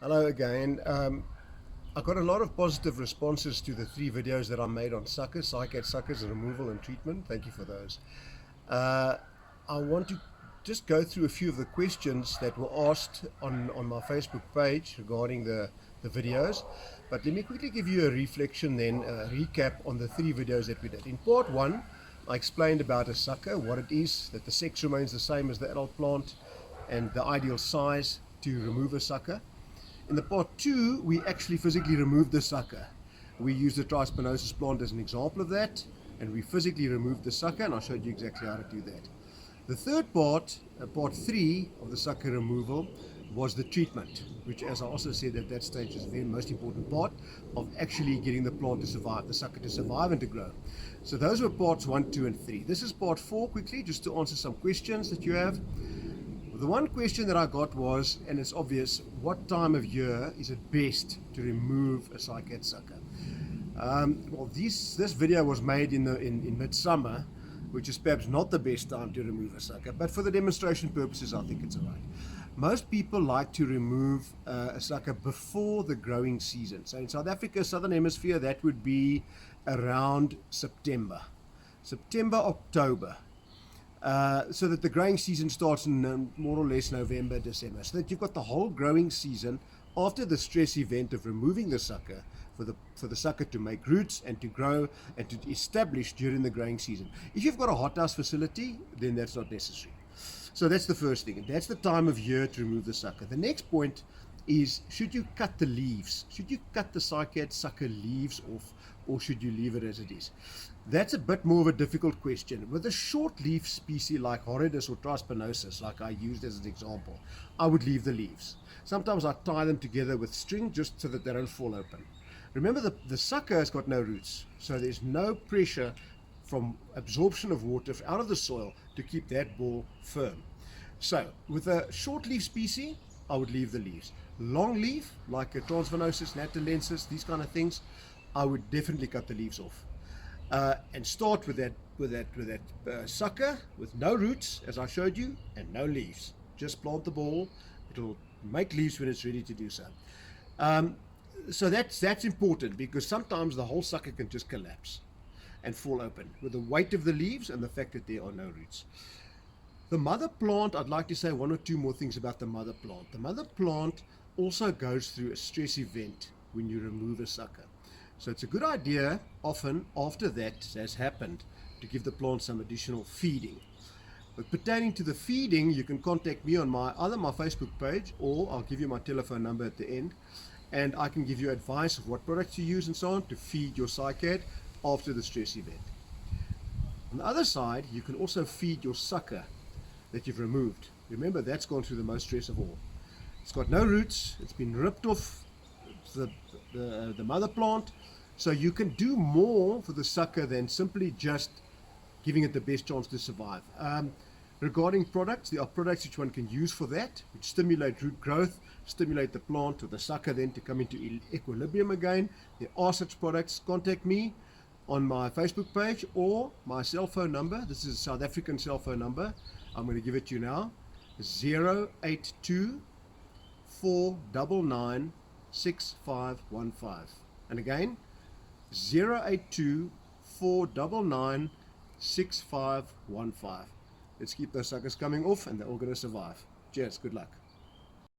Hello again. I got a lot of positive responses to the 3 videos that I made on suckers, Cycad suckers removal and treatment. Thank you for those. Uh, I want to just go through a few of the questions that were asked on my Facebook page regarding the videos. But let me quickly give you a reflection then, a recap on the 3 videos that we did. In part 1, I explained about a sucker, what it is, that the sex remains the same as the adult plant, and the ideal size to remove a sucker. In the part 2, we actually physically removed the sucker. We used the trispinosis plant as an example of that, and we physically removed the sucker, and I showed you exactly how to do that. The third part, part 3 of the sucker removal, was the treatment, which, as I also said at that stage, is the very most important part of actually getting the plant to survive, the sucker to survive and to grow. So those were parts 1, 2, and 3. This is part 4, quickly, just to answer some questions that you have. The one question that I got was, and it's obvious, what time of year is it best to remove a cycad sucker? Well, this video was made in midsummer, which is perhaps not the best time to remove a sucker, but for the demonstration purposes, I think it's all right. Most people like to remove a sucker before the growing season. So in South Africa, Southern Hemisphere, that would be around September, October. So that the growing season starts in more or less November, December, so that you've got the whole growing season after the stress event of removing the sucker for the sucker to make roots and to grow and to establish during the growing season. If you've got a hothouse facility, then that's not necessary. So that's the first thing, and that's the time of year to remove the sucker. The next point is, should you cut the leaves? Should you cut the cycad sucker leaves off, or should you leave it as it is? That's a bit more of a difficult question. With a short leaf species like Horridus or Trispinosis, like I used as an example, I would leave the leaves. Sometimes I tie them together with string just so that they don't fall open. Remember, the sucker has got no roots, so there's no pressure from absorption of water out of the soil to keep that ball firm. So with a short leaf species, I would leave the leaves. Long leaf, like a Transvenosus, Natalensis, these kind of things, I would definitely cut the leaves off. And start with that sucker with no roots, as I showed you, and no leaves. Just plant the ball. It'll make leaves when it's ready to do so. So that's important, because sometimes the whole sucker can just collapse and fall open with the weight of the leaves and the fact that there are no roots. The mother plant, I'd like to say 1 or 2 more things about the mother plant. The mother plant also goes through a stress event when you remove a sucker. So it's a good idea, often after that has happened, to give the plant some additional feeding. But pertaining to the feeding, you can contact me on either my Facebook page, or I'll give you my telephone number at the end, and I can give you advice of what products to use and so on to feed your cycad after the stress event. On the other side, you can also feed your sucker that you've removed. Remember, that's gone through the most stress of all. It's got no roots, it's been ripped off the mother plant, so you can do more for the sucker than simply just giving it the best chance to survive. Regarding products, there are products which one can use for that, which stimulate root growth, stimulate the plant or the sucker then to come into equilibrium again. There are such products. Contact me on my Facebook page or my cell phone number. This is a South African cell phone number. I'm going to give it to you now. 082 499 6515. And again, 082 499 6515. Let's keep those suckers coming off, and they're all going to survive. Cheers, good luck.